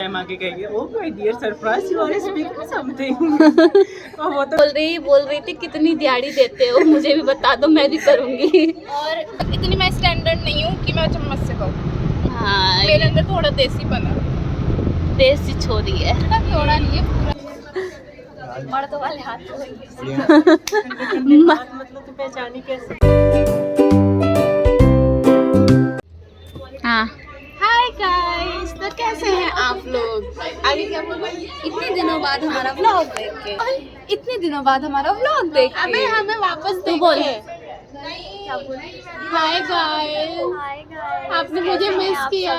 Ma'am आगे कहेंगे oh my dear surprise you are speaking something. और वो तो बोल रही थी कितनी दिहाड़ी देते हो, मुझे भी बता दो मैं भी करूंगी। और इतनी मैं स्टैंडर्ड नहीं हूँ कि मैं चम्मच से खाऊं। हाँ, मेरे अंदर थोड़ा देसी बना, देसी छोरी है। थोड़ा नहीं है पूरा। मर्द वाले हाथ मतलब तो पहचानी कैसे। हाँ, हाय गाइस, तो कैसे हैं आप लोग? आगे क्या बोल रहे हैं? इतने दिनों बाद हमारा व्लॉग देख के, इतने दिनों बाद हमारा व्लॉग देख के अबे हमें वापस तू बोल। क्या बोले? हाय गाइस, आपने मुझे मिस किया।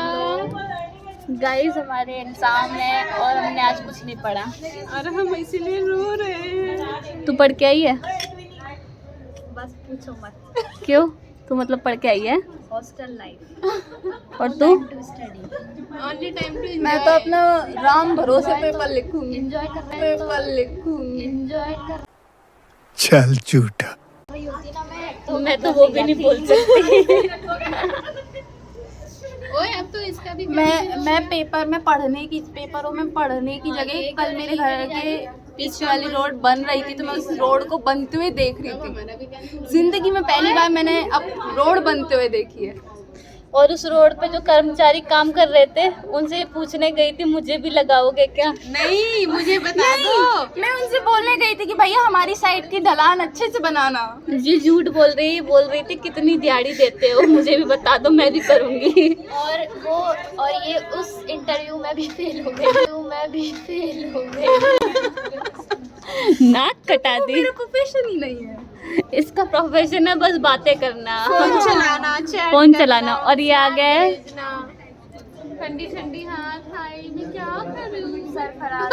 गाइस हमारे एग्जाम है और हमने आज कुछ नहीं पढ़ा। अरे हम इसीलिए रो रहे हैं। तू पढ़ के आई है? बस पूछो मत। क्यों? तू मतलब पढ़ के आई है? हॉस्टल लाइफ और तू? To study, only time to enjoy. मैं तो अपना राम भरोसे पेपर लिखूंगी, एंजॉय कर रहे हैं, पेपर लिखूंगी, एंजॉय कर। चल झूठा। तो मैं तो वो भी नहीं बोल सकती। ओए अब तो इसका भी मैं पेपर में पेपरों में पढ़ने की जगह कल मेरे घर के पीछे वाली रोड बन रही थी तो मैं उस रोड को बनते हुए देख रही थी। जिंदगी में पहली बार मैंने अब रोड बनते हुए देखी है। और उस रोड पे जो कर्मचारी काम कर रहे थे उनसे पूछने गई थी मुझे भी लगाओगे क्या? नहीं, मुझे बता दो। मैं उनसे बोलने गई थी कि भैया हमारी साइड की ढलान अच्छे से बनाना। जी झूठ बोल रही थी कितनी दिहाड़ी देते हो, मुझे भी बता दो मैं भी करूंगी। और ये उस इंटरव्यू में भी फेल हो गए। नाक कटा दी। मेरा प्रोफेशन ही नहीं है। इसका प्रोफेशन है बस बातें करना, फोन चलाना, चैट फोन चलाना। और ये आ गए ठंडी ठंडी हाथ, हाय मैं क्या करूं? सरफराज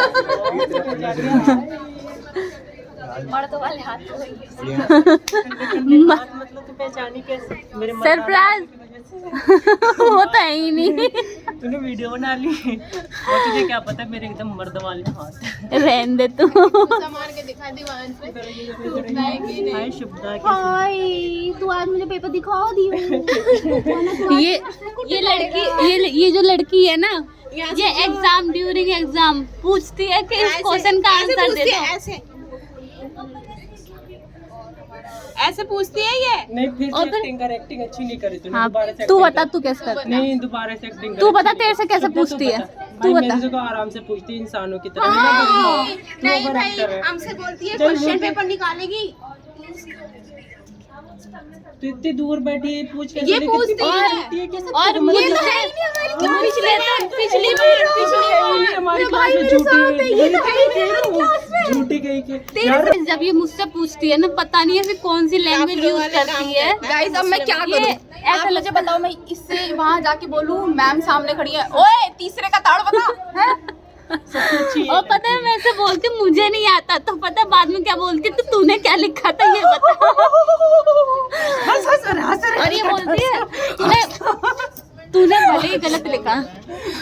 मर्द वाले हाथ मतलब तो पहचानी कैसे। मेरे सरप्राइज वो तो है ही नहीं। तूने वीडियो बना ली और तुझे क्या पता मेरे एकदम मर्द वाले हाथ। रहने दे तू। मार के दिखा दीवार पे। हाय शुभदा हाय, तू आज मुझे पेपर दिखा दियो। ये लड़की ये जो लड़की है ना ये एग्जाम ड्यूरिंग एग्जाम पूछती है कि इस क्वेश्चन का आंसर दे दो। ऐसे पूछती है ये। नहीं फिर से एक्टिंग अच्छी नहीं करी तूने। हाँ, दोबारा से तू acting बता कर। तू कैसे करती है? नहीं दोबारा से एक्टिंग तू बता तेरे से कैसे पूछती है? तू बता। मेरे से तो आराम से पूछती है इंसानों की तरह। नहीं भाई, हमसे बोलती है क्वेश्चन पेपर निकालेगी। तो इतनी दूर बैठी है, पूछ के ये पूछती है। और ये तो है ही नहीं हमारी क्लास। पिछली बार हमारी भाई क्लास में मेरे साथ है, ये तो है ही नहीं हमारी क्लास में। झूठी गई के यार। जब ये मुझसे पूछती है ना पता नहीं ऐसी कौन सी लैंग्वेज यूज करती है। गाइस अब मैं क्या ये करूं? ऐसा मुझे बताओ, मैं इससे वहां जाके बोलूं मैम सामने खड़ी है, ओए तीसरे का ताड़ बता है। और पता है मैं ऐसे बोलती हूँ मुझे नहीं आता तो पता है बाद में क्या बोलती तो तूने क्या लिखा था ये बता। और ये बोलती है तूने भले ही गलत लिखा।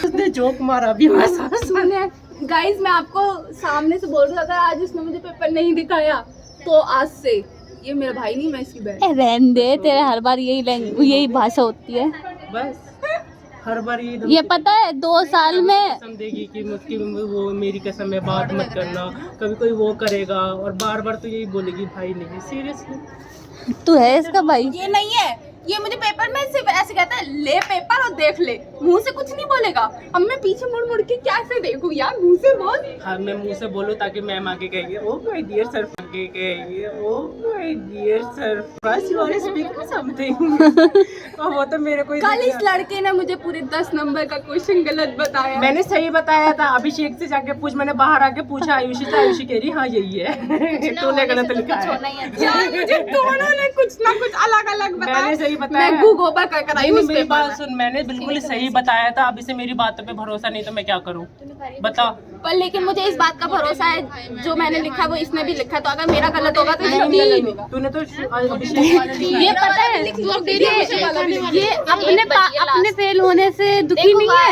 उसने जोक मारा भी वैसा। सुने गाइस, मैं आपको सामने से बोल रहा था आज उसने मुझे पेपर नहीं दिखाया तो आज से ये मेरा भाई नहीं, मैं इसकी बहन। रहने दे, तेरे हर बार यही भाषा होती है बस हर बार ये पता है 2 साल में कसम देगी कि मुझकी वो मेरी कसम है बात मत करना। कभी कोई वो करेगा और बार बार तो यही बोलेगी भाई नहीं। सीरियसली तू है इसका भाई? ये नहीं है, ये मुझे पेपर में सिर्फ ऐसे कहता है ले पेपर और देख ले, मुंह से कुछ नहीं बोलेगा। अब मैं पीछे मुड़ मुड़ के कैसे देखूं यार, मुंह से बोल। हाँ मैं मुंह से बोलूँ ताकि मैम आगे कहेंगे ओ माय डियर सर आगे कहेंगे oh my dear surprise you are speaking something. और वो तो मेरे को कल इस लड़के ने मुझे पूरे 10 नंबर का क्वेश्चन गलत बताया। मैंने सही बताया था। अभिषेक से जाके पूछ, मैंने बाहर आके पूछा आयुषी से, आयुषी कह रही हाँ यही है। तूने गलत लिखा है। यार मुझे दोनों ने कुछ ना कुछ अलग अलग बताया। मैंने सही बताया। मैं गूगल कर कर आई हूँ। मेरी बात सुन, मैंने बिल्कुल सही बताया था। अभी से मेरी बातों पे भरोसा नहीं तो मैं क्या करूँ बता। पर लेकिन मुझे इस बात का भरोसा है जो मैंने लिखा वो इसने भी लिखा, तो अगर मेरा गलत होगा तो इसका भी गलत होगा। तूने तो अभिषेक ये पता है ये अपने फेल होने से दुखी नहीं है।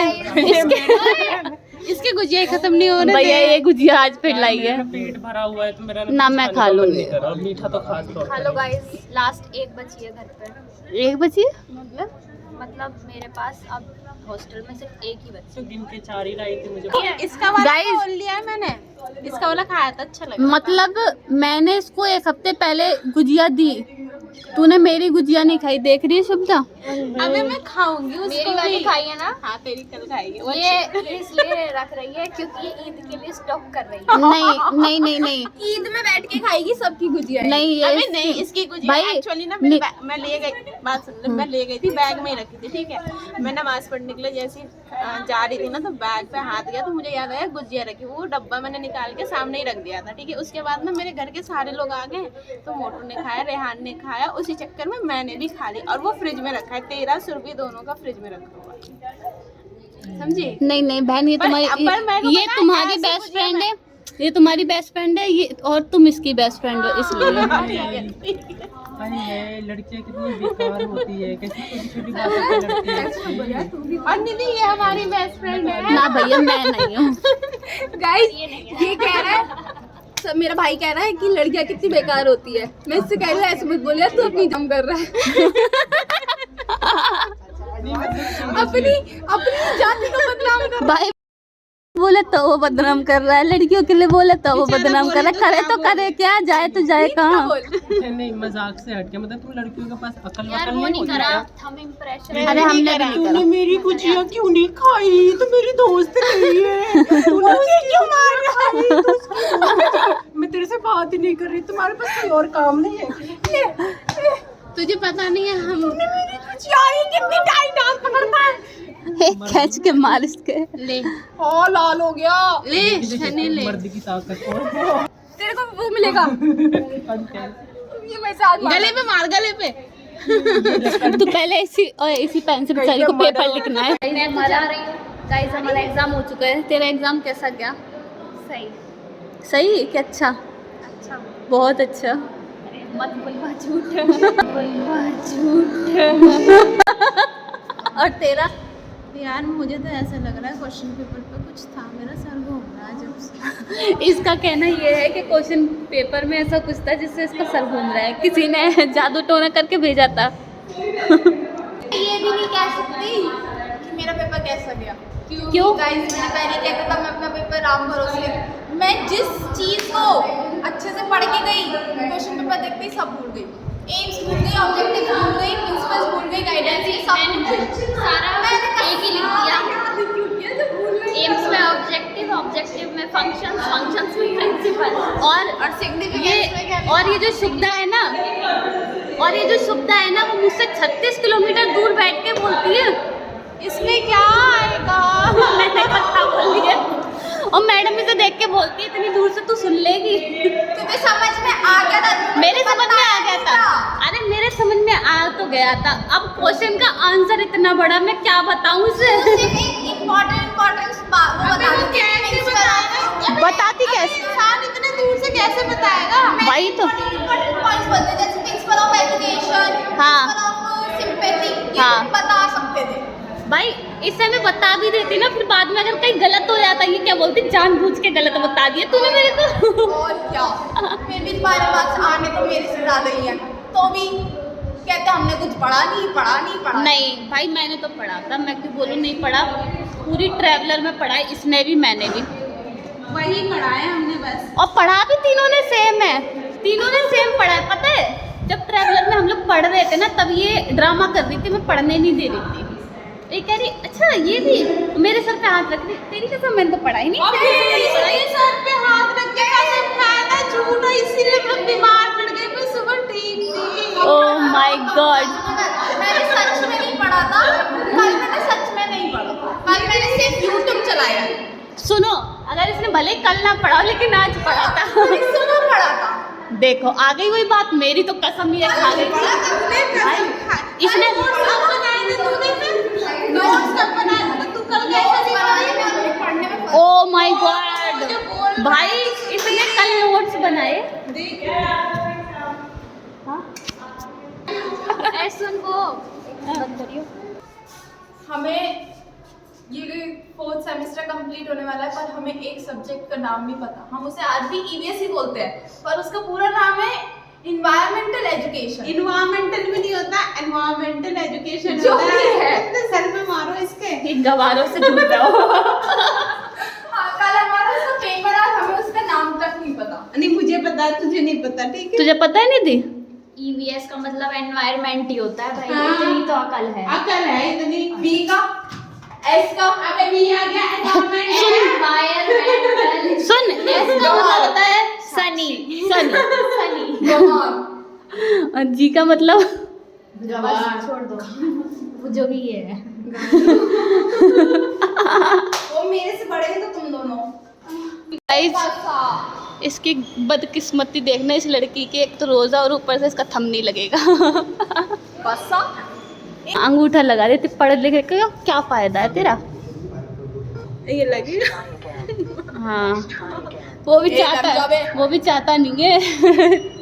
इसके गुजिया खत्म नहीं हो रहे भैया। ये गुजिया आज फिर लाई है। पेट भरा हुआ है तो मेरा ना मैं खा लूंगी। मीठा तो खा लो। हेलो गाइस, लास्ट 1 बची है घर पे। 1 बची? मतलब मेरे पास अब हॉस्टल में सिर्फ एक ही बच्चा। तो गिन के 4 ही लाई थी मुझे। इसका वाला Guys, खोल लिया है मैंने, इसका वाला खाया था, अच्छा लगा। मतलब मैंने इसको 1 हफ्ते पहले गुजिया दी, तूने मेरी गुजिया नहीं खाई, देख रही है शुभदा? अबे मैं खाऊंगी उसको मेरी वाली भी। खाई है ना, हाँ तेरी कल खाएगी वो। ये इसलिए रख रही है क्योंकि ये ईद के लिए स्टॉक कर रही है। नहीं नहीं नहीं नहीं ईद में बैठ के खाएगी सबकी गुजिया। नहीं, ये अबे नहीं, इसकी गुजिया भाई, एक्चुअली ना नि- मैं ले गई, बात सुन ले, मैं ले गई थी, बैग में ही रखी थी, ठीक है। मैं नमाज पढ़ने के लिए जैसे जा रही थी ना, तो बैग पे हाथ गया तो मुझे याद आया गुजिया रखी, वो डब्बा मैंने निकाल के सामने ही रख दिया था, ठीक है। उसके बाद ना मेरे घर के सारे लोग आ गए, तो मोटू ने खाया, रेहान ने खाया, उसी चक्कर में मैंने भी खा ली, और वो फ्रिज में रखा है, 13 सुरभि दोनों का फ्रिज में रखा हुआ है, समझी? नहीं नहीं बहन, ये पर मेरे तुम्हारी, को ये पता है, तुम्हारी ऐसे बेस्ट गुजिया फ्रेंड है, ये तुम्हारी बेस्ट फ्रेंड है, ये और तुम इसकी बेस्ट फ्रेंड हो, इसलिए। अरे ये लड़कियां कितनी बेकार होती है, कैसी छोटी छोटी बातों पे लड़ती है। और निधि ये हमारी बेस्ट फ्रेंड है ना भैया, मैं नहीं हूँ। गाइस, ये कह रहा है, मेरा भाई कह रहा है कि लड़कियां कितनी बेकार होती है। मैं इससे कह रही हूँ ऐसे मत बोलिए, तू अपनी जम कर रहा है। अपनी जाति को बदनाम कर। भाई बोले तो वो बदनाम कर रहा है, लड़कियों के लिए बोले तो वो बदनाम कर रहा है, करे तो करे क्या, जाए तो जाए कहाँ। नहीं मजाक से हटके, मतलब तुम लड़कियों के पास अकल यार वकल वो नहीं नहीं होती करा, क्या? हम इम्प्रेशन। अरे हमने भी नहीं तूने करा। मेरी गुजिया क्यों नहीं खाई? तो मेरी दोस्त नहीं है, तूने मुझे क्यों मार खाई? तो उसकी- मैं तेरे से बात ही नहीं कर रही, तुम्हारे पास कोई और काम नहीं है? तुझे पता नहीं है हम कितनी टाइट हाथ पकड़ता है। खींच के मार इसके। ले हाँ लाल हो गया। ले शनि ले, मर्द की ताकत तेरे को वो मिलेगा। ये मैं साथ गले पे मार, गले पे। तू पहले इसी पेन से बेचारी को पेपर लिखना है। मैं मजा रही हूँ। गाइस हमारा एग्जाम हो चुका है, तेरा एग्जाम कैसा गया? सही। सही कि अच्छा? अच्छा। बहुत अच्छा। अरे मत बोलवा झूठ। बोलवा झूठ। और तेरा? यार मुझे तो ऐसा लग रहा है क्वेश्चन पेपर पे कुछ था, मेरा सर घूम रहा है जब से। इसका कहना ये है कि क्वेश्चन पेपर में ऐसा कुछ था जिससे इसका सर घूम रहा है, किसी ने जादू टोना करके भेजा था। ये भी नहीं कह सकती कि मेरा पेपर कैसा गया, क्यों? गाइस मैंने पहले क्या था, मैं अपना पेपर राम भरोसे, मैं जिस चीज को अच्छे से पढ़ के गई, क्वेश्चन पेपर देखते ही सब भूल गई। एम्स भूल गई, ऑब्जेक्टिव भूल गई, प्रिंसिपल्स भूल गई, गाइडेंस, ये सब भूल गई। सारा एक ही लिख दिया। एम्स में ऑब्जेक्टिव, ऑब्जेक्टिव में फंक्शंस, फंक्शंस में प्रिंसिपल और सिग्निफिकेंस और ये जो शुभदा है ना, वो मुझसे 36 किलोमीटर दूर बैठ के बोलती है, इसमें क्या आएगा? मैंने कथा बोली है, और मैडम इसे देख के बोलती है इतनी दूर से तू सुन लेगी। तुम्हें समझ में आ गया था? मेरे समझ में आ गया था, अरे मेरे समझ में आ तो गया था, अब क्वेश्चन का आंसर इतना बड़ा मैं क्या बताऊं इसे। इम्पोर्टेंट बताती कैसे? इंसान इतने दूर से कैसे बताएगा? वही तो। इम्पोर्टेंट पॉइंट्स बोलते हैं, जैसे प्रिंसिपल ऑफ एजुकेशन, हाँ। प्रिंसिपल ऑफ सिंपैथी, ये हाँ। तुम बता सकते थे। भाई इससे मैं बता भी देती ना, फिर बाद में अगर कहीं गलत हो जाता, ये क्या बोलती, जानबूझ के गलत बता दिया तूने मेरे को। और क्या, फिर भी तुम्हारे पास आने तो मेरे से ज्यादा ही है, तो भी कहते हमने कुछ पढ़ा नहीं। नहीं भाई मैंने तो पढ़ा था, मैं क्यों बोलूँ नहीं पढ़ा, पूरी ट्रैवलर में पढ़ा है, इसने भी मैंने भी वही पढ़ा है हमने बस। और पढ़ा भी तीनों ने सेम है, तीनों ने सेम पढ़ा है। पता है जब ट्रैवलर में हम लोग पढ़ रहे थे ना, तब ये ड्रामा कर रही थी, मैं पढ़ने नहीं दे रही थी। ये कह रही अच्छा ये भी, मेरे सर पे हाथ रख रही, तेरी कसम मैंने तो पढ़ा ही नहीं। सर पे हाथ रख के कसम खाया था, झूठ है, इसीलिए मैं बीमार पड़ गई, मैं सुबह ठीक थी। Oh my God. मैंने सच में नहीं पढ़ा था, कल मैंने सच में नहीं पढ़ा, कल मैंने सिर्फ यूट्यूब चलाया। सुनो, अगर इसने भले ही कल ना पढ़ा लेकिन आज पढ़ा था। सुबह पढ़ा था। देखो आ गई वही बात, मेरी तो कसम ये खा गई। इसने ओह माय गॉड भाई, इसने कल नोट्स बनाए। सुन वो हमें ये 4th सेमेस्टर कंप्लीट होने वाला है, पर हमें एक सब्जेक्ट का नाम नहीं पता। हम उसे आज भी EVS ही बोलते हैं, पर उसका पूरा नाम है इन्वायरमेंटल एजुकेशन। इन्वायरमेंटल भी नहीं होता, एनवायरमेंटल एजुकेशन जो होता भी है। है। सर में मारो इसके। एक गवारों से दूर रहो। हाँ, कल हमारा उसका पेपर है, हमें उसका नाम तक नहीं पता। नहीं मुझे पता है, तुझे नहीं पता, ठीक है। तुझे पता है निधि? EVS का मतलब एनवायरमेंट ही होता है भाई। हाँ। इतनी तो अकल है। अकल है इतनी। बी का, एस का, अबे भी आ गया एनवायरमेंट। एनवायरमेंटल। सुन, इसका मतलब होता है सनी। सनी। गवार। और जी का मतलब बस छोड़ दो, वो जो भी है। वो मेरे से बड़े हैं तो तुम दोनों। गाइस, इसकी बदकिस्मती देखना इस लड़की की, एक तो रोजा और ऊपर से इसका थंब नहीं लगेगा। बसा। अंगूठा लगा देती, पढ़ लिख के क्या फायदा है तेरा? ये लगेगा। हाँ, वो भी चाहता है, वो भी चाहता नहीं है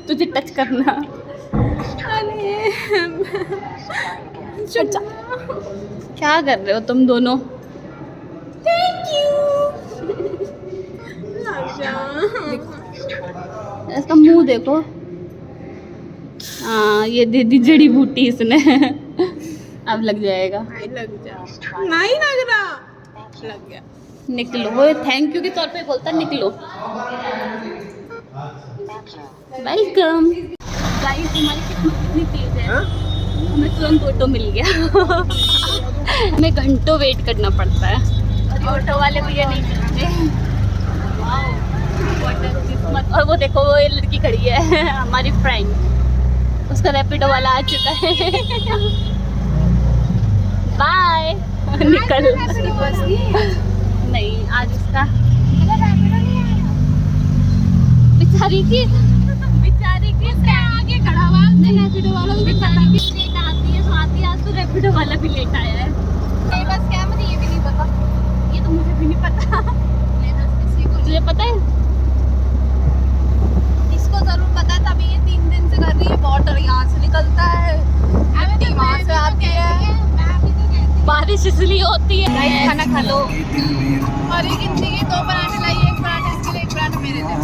तुझे टच करना। क्या कर रहे हो तुम दोनों? इसका मुंह देखो। हाँ, ये दे दी जड़ी बूटी इसने। अब लग जाएगा। लग जा। नहीं लग रहा। लग गया। निकलो, वो थैंक यू के तौर पे बोलता है निकलो। वेलकम। गाइस, हमारी किस्मत कितनी तेज है, हमें तुरंत ऑटो मिल गया। हमें घंटों वेट करना पड़ता है और ये ऑटो वाले भैया नहीं मिलते। वाओ, व्हाट अ किस्मत। और वो देखो, वो ये लड़की खड़ी है हमारी फ्रेंड, उसका रैपिडो वाला आ चुका है। बाय। निकल। नहीं, आज उसका बेचारी की आगे खड़ा हुआ है रैपिडो वाला, बेचारी की लेट आती है, तो आती है। आज तो रैपिडो वाला भी लेट आया है। बस क्या, मुझे ये भी नहीं पता। ये तो मुझे भी नहीं पता। तुझे पता है? इसको जरूर पता है, तभी ये 3 दिन से कर रही है। वाटर यहाँ से निकलता है, मिट्टी वहाँ से आती है। बारिश इसलिए होती है। गाइस, खाना खा लो। और ये गिनती के 2 पराठे लाई, 1 पराठा इसके लिए, 1 पराठा मेरे लिए।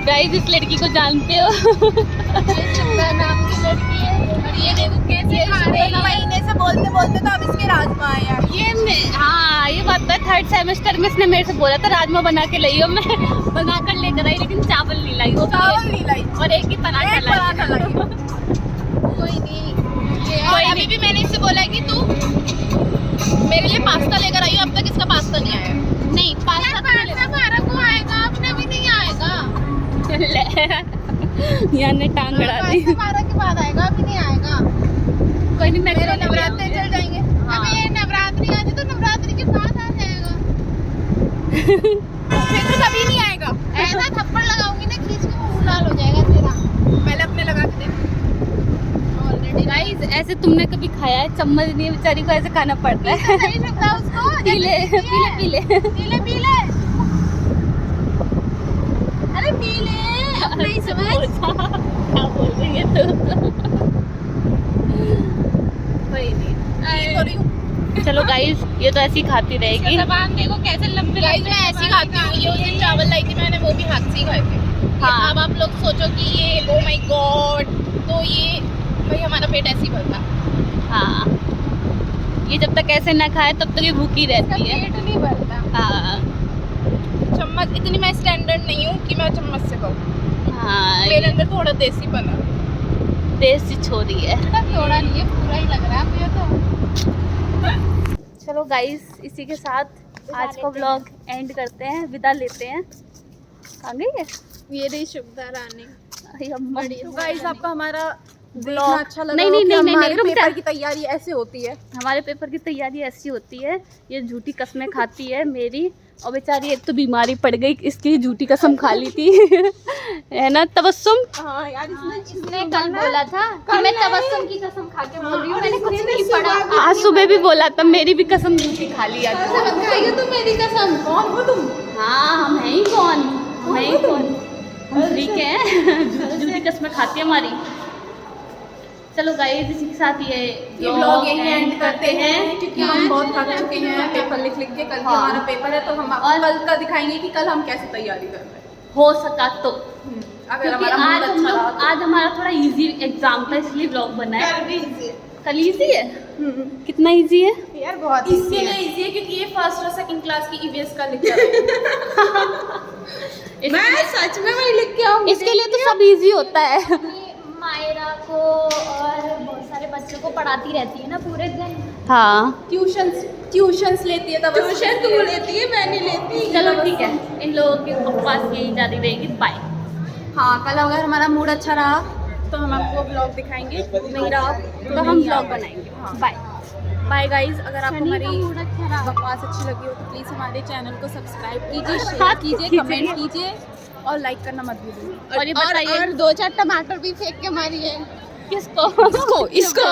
गाइस, इस लड़की को जानते हो? ये नाम की लड़की है। और ये देखो कैसे 1 महीने से बोलते बोलते तो अब इसके राजमा आए हैं। हाँ, ये बात है। 3rd सेमेस्टर में इसने मेरे से बोला था राजमा बना के लाई हो। मैं बना कर लेकर आई, लेकिन चावल नहीं लाई। वो चावल नहीं लाई और एक ही पराठा लाई। कोई नहीं। और अभी भी मैंने इससे बोला है कि तू मेरे लिए पास्ता लेकर आई हो, अब तक इसका पास्ता नहीं आया। नहीं, पास्ता को आएगा, अपने भी नहीं आएगा। यहाँ ने टांग गड़ा दी। 12 के बाद आएगा, अभी नहीं आएगा। कोई नहीं, मैं मेरे नवरात्रे चल जाएंगे। अबे ये नवरात्रि आ जाए तो नवरात्रि के बाद आ जाएगा। फिर तो कभी नहीं आएगा। ऐसा थप्पड़ लगाऊंगी ना, खींच के मुंह लाल हो जाएगा तेरा। पहले अपने लगा के देख। ऑलरेडी गाइस, ऐसे तुमने कभी खाया है? चम्मच नहीं है, बेचारी को ऐसे खाना पड़ता है। सही लगता उसको। पी ले, पी ले, पी ले। पी ले। अरे पी ले, अब नहीं समझ। क्या बोल रही है तू? कोई नहीं। तो रही हूँ। चलो गाइस, ये तो ऐसी खाती रहेगी। जबान देखो कैसे लंबी। गाइस, मैं ऐसी खाती हूँ। ये उस दिन चावल लाई थी मैंने, वो भी हाथ से ही खाए थे। हाँ। अब आप लोग सोचो कि ये ओ माय गॉड, तो ये भाई हमारा पेट ऐसे ही भरता। हाँ, ये जब तक ऐसे ना खाए तब तक ये भूखी रहती है। पेट नहीं भरता। हाँ चम्मच इतनी मैं स्टैंडर्ड नहीं हूँ कि मैं चम्मच से खाऊँ। हाँ, मेरे अंदर थोड़ा देसी बना। देसी छोरी है। थोड़ा नहीं है, पूरा ही लग रहा है मुझे तो। चलो गाइस, इसी के साथ आज का व्लॉग एंड करते हैं, विदा लेते हैं। आ गई है ये रही शुभदा रानी। अरे अम्मा। तो गाइस, आपका हमारा देखना ब्लॉग अच्छा लगा नहीं हो नहीं कि नहीं नहीं हमारे नहीं, रुक जा। पेपर की तैयारी ऐसे होती है। हमारे पेपर की तैयारी ऐसी होती है, ये झूठी कसमें खाती है मेरी, और बेचारी एक तो बीमारी पड़ गई, इसकी झूठी कसम खा ली थी। है ना तबस्सुम? हाँ यार, इसने कल बोला था कि मैं तबस्सुम की कसम खा के बोल रही हूँ, मैंने कुछ नहीं पढ़ा। आज सुबह भी बोला था, मेरी भी कसम झूठी खा ली आज। खाइए तो मेरी कसम। कौन हो तुम? हाँ, हम हैं ही कौन, मैं ही कौन, हम ठीक है। झूठी कसमें खाती है हमारी। चलो गाइस, इसी के साथ ये व्लॉग यही एंड करते हैं, क्योंकि हम बहुत थक चुके हैं पेपर लिख के। कल हाँ। हमारा पेपर है, तो हम आपको और कल का दिखाएंगे कि कल हम कैसे तैयारी कर रहे हैं। हो सका तो अगर क्योंकि हमारा मूड आज हम अच्छा लोग रहा आज हमारा थोड़ा इजी एग्जाम था इसलिए ब्लॉग बना है। कल इजी है? कितना इजी है? यार बहुत तो इसके लिए इजी है क्योंकि ये फर्स्ट और सेकंड क्लास की ईवीएस का लेक्चर है। मैं सच में वही लिख के आऊंगी। इसके लिए तो सब इजी होता है। मायरा को और बहुत सारे बच्चों को पढ़ाती रहती है ना पूरे दिन। हाँ ट्यूशंस लेती है तब ट्यूशन तू लेती है, मैं नहीं लेती। चलो ठीक है, इन लोगों के बकवास यही जारी रहेगी। बाय। हाँ, कल अगर हमारा मूड अच्छा रहा तो हम आपको ब्लॉग दिखाएंगे, नहीं रहा तो हम ब्लॉग बनाएंगे। Bye bye guys. अगर आपको हमारी मूड अच्छा रहा बकवास अच्छी लगी हो तो प्लीज़ हमारे चैनल को सब्सक्राइब कीजिए, हाँ, शेयर कीजिए, कीजिए। कमेंट कीजिए और लाइक करना मत भूलिए। और ये बताइए और 2-4 टमाटर भी फेंक के मारिए। किसको? इसको